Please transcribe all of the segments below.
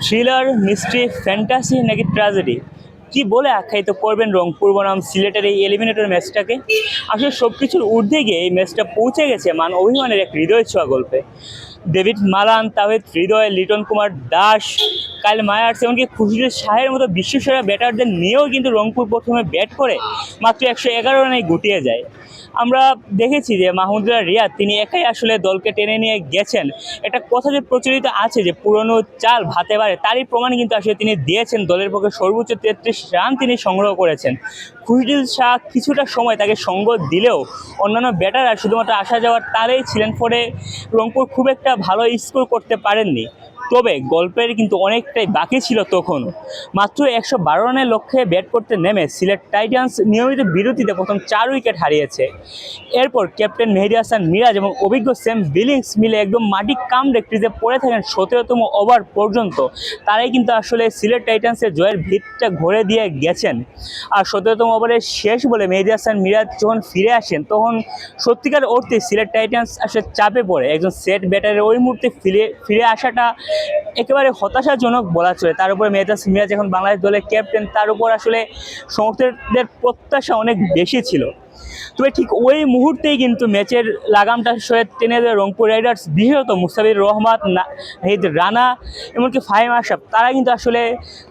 Thriller, mystery, fantasy নাকি tragedy, কি বলে আখ্যায়িত করবেন রংপুর বনাম সিলেটের এই এলিমিনেটর ম্যাচটাকে? আসলে সব কিছুর ঊর্ধ্বে গিয়ে এই ম্যাচটা পৌঁছে গেছে মান অভিমানের এক হৃদয় ছোঁয়া গল্পে। David Malan, Towhid Hridoy, Liton Kumar Das, Kyle Mayers এমনকি খুশির শাহের মতো বিশ্বসেরা ব্যাটারদের নিয়েও কিন্তু রংপুর প্রথমে ব্যাট করে মাত্র 111 রানে গুটিয়ে যায়। আমরা দেখেছি যে মাহমুদুল্লাহ রিয়াদ তিনি একাই আসলে দলকে টেনে নিয়ে গেছেন। একটা কথা যে প্রচলিত আছে যে পুরনো চাল ভাতে বাড়ে, তারই প্রমাণ কিন্তু আসলে তিনি দিয়েছেন। দলের পক্ষে সর্বোচ্চ 33 রান তিনি সংগ্রহ করেছেন। খুশিল শাহ কিছুটা সময় তাকে সঙ্গ দিলেও অন্যান্য ব্যাটাররা শুধুমাত্র আসা যাওয়ার তারেই ছিলেন, ফলে রংপুর খুব একটা ভালো স্কোর করতে পারেননি। তবে গল্পের কিন্তু অনেকটাই বাকি ছিল তখনও। মাত্র 112 রানের লক্ষ্যে ব্যাট করতে নেমে সিলেট টাইটান্স নিয়মিত বিরতিতে প্রথম 4 উইকেট হারিয়েছে। এরপর ক্যাপ্টেন মেহেদী হাসান মিরাজ এবং অভিজ্ঞ সেম বিলিংস মিলে একদম মাটি কামড়ে ক্রিজে পড়ে থাকেন 17তম ওভার পর্যন্ত। তারাই কিন্তু আসলে সিলেট টাইটান্সের জয়ের ভিতটা ঘুরে দিয়ে গেছেন। আর 17তম ওভারের শেষ বলে মেহেদী হাসান মিরাজ যখন ফিরে আসেন, তখন সত্যিকার অর্থে সিলেট টাইটান্স আসলে চাপে পড়ে। একজন সেট ব্যাটারের ওই মুহূর্তে ফিরে আসাটা একেবারে হতাশাজনক বলা চলে। তার উপরে মেহেদী হাসান মিরাজ এখন বাংলাদেশ দলের ক্যাপ্টেন, তার উপর আসলে সমর্থকদের প্রত্যাশা অনেক বেশি ছিল। তবে ঠিক ওই মুহূর্তেই কিন্তু ম্যাচের লাগামটা সয়ে টেনে দেয় রংপুর রাইডার্স। বিশেষত মুস্তাফিজুর রহমান, নাহিদ রানা এমনকি ফাহিম আশরাফ, তারা কিন্তু আসলে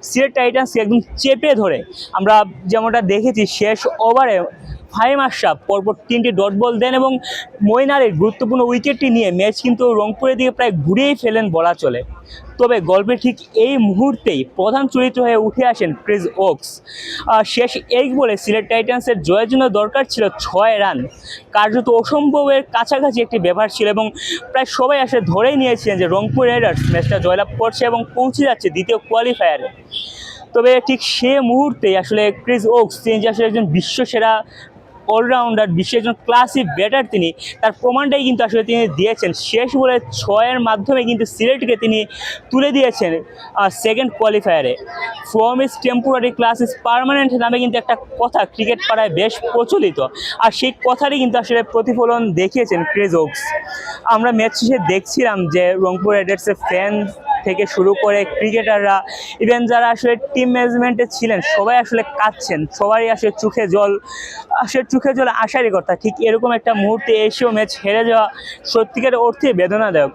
সিলেট টাইটান্সকে একদম চেপে ধরে। আমরা যেমনটা দেখেছি শেষ ওভারে ফাহিম আশরাফ পরপর 3টি ডট বল দেন এবং মঈন আলীর গুরুত্বপূর্ণ উইকেটটি নিয়ে ম্যাচ কিন্তু রংপুরের দিকে প্রায় ঘুরিয়েই ফেলেন বলা চলে। তবে গল্পের ঠিক এই মুহূর্তেই প্রধান চরিত্র হয়ে উঠে আসেন ক্রিস ওকস। শেষ 1 বলে সিলেট টাইটান্সের জয়ের জন্য দরকার ছিল 6 রান। কার্যত অসম্ভবের কাছাকাছি একটি ব্যাপার ছিল এবং প্রায় সবাই আসলে ধরেই নিয়েছিলেন যে রংপুর রাইডার্স ম্যাচটা জয়লাভ করছে এবং পৌঁছে যাচ্ছে দ্বিতীয় কোয়ালিফায়ারে। তবে ঠিক সে মুহূর্তেই আসলে ক্রিস ওকস, তিনি যে আসলে একজন বিশ্বসেরা অলরাউন্ডার, বিশ্বের একজন ক্লাসি ব্যাটার, তিনি তার প্রমাণটাই কিন্তু আসলে তিনি দিয়েছেন। শেষ বলে 6-এর মাধ্যমে কিন্তু সিলেটকে তিনি তুলে দিয়েছেন সেকেন্ড কোয়ালিফায়ারে। Form is temporary class is permanent নামে কিন্তু একটা কথা ক্রিকেট পাড়ায় বেশ প্রচলিত, আর সেই কথারই কিন্তু আসলে প্রতিফলন দেখিয়েছেন ক্রিস ওকস। আমরা ম্যাচ শেষে দেখছিলাম যে রংপুর রাইডার্সের ফ্যান থেকে শুরু করে ক্রিকেটাররা, ইভেন যারা আসলে টিম ম্যানেজমেন্টে ছিলেন, সবাই আসলে কাঁদছেন। সবারই আসলে চোখে জল আসারই কথা। ঠিক এরকম একটা মুহূর্তে এসেও ম্যাচ হেরে যাওয়া সত্যিকার অর্থে বেদনাদায়ক।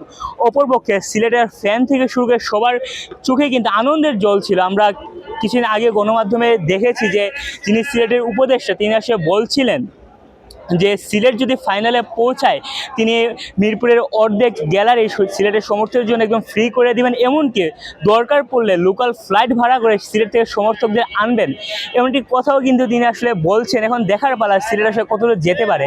অপরপক্ষে সিলেটের ফ্যান থেকে শুরু করে সবার চোখে কিন্তু আনন্দের জল ছিল। আমরা কিছুদিন আগে গণমাধ্যমে দেখেছি যে যিনি সিলেটের উপদেষ্টা, তিনি আসলে বলছিলেন যে সিলেট যদি ফাইনালে পৌঁছায়, তিনি মিরপুরের অর্ধেক গ্যালারি সিলেটের সমর্থকদের জন্য একদম ফ্রি করে দিবেন, এমনকি দরকার পড়লে লোকাল ফ্লাইট ভাড়া করে সিলেট থেকে সমর্থকদের আনবেন। এমনটি কথাও কিন্তু তিনি আসলে বলছেন। এখন দেখার পালা সিলেট আসলে কতদূর যেতে পারে।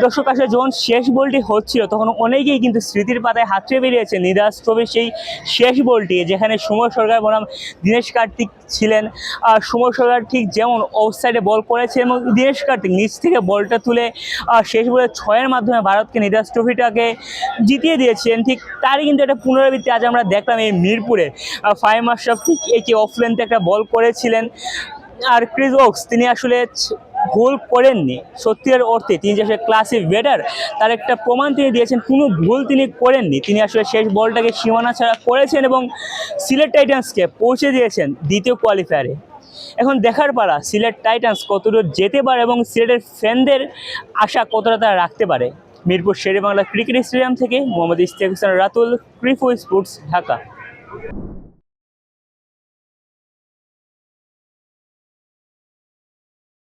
দর্শক, আসলে যখন শেষ বলটি হচ্ছিল, তখন অনেকেই কিন্তু স্মৃতির পাতায় হাতড়ে বেরিয়েছে নিরাজ ট্রফির সেই শেষ বলটি, যেখানে সুমন সরকার বনাম দীনেশ কার্তিক ছিলেন। সুমন সরকার ঠিক যেমন অফসাইডে বল করেছে এবং দীনেশ কার্তিক নিচ থেকে বলটা তুলে শেষ বলে 6-এর মাধ্যমে ভারতকে নিরাজ ট্রফিটাকে জিতিয়ে দিয়েছিলেন। ঠিক তারই কিন্তু একটা পুনরাবৃত্তি আজ আমরা দেখলাম এই মিরপুরে। ফাহিম আশরাফ ঠিক একে অফলেন্থে একটা বল করেছিলেন। আর ক্রিস ওকস, তিনি আসলে ভুল করেননি। সত্যিকার অর্থে তিনি যে আসলে ক্লাসি ব্যাটার, তার একটা প্রমাণ তিনি দিয়েছেন। কোনো ভুল তিনি করেননি। তিনি আসলে শেষ বলটাকে সীমানা ছাড়া করেছেন এবং সিলেট টাইটান্সকে পৌঁছে দিয়েছেন দ্বিতীয় কোয়ালিফায়ারে। এখন দেখার পালা সিলেট টাইটান্স কতদূর যেতে পারে এবং সিলেটের ফ্যানদের আশা কতটা তারা রাখতে পারে। মিরপুর শেরেবাংলা ক্রিকেট স্টেডিয়াম থেকে মোহাম্মদ ইশতিয়াক হোসেন রাতুল, ক্রিফো স্পোর্টস, ঢাকা।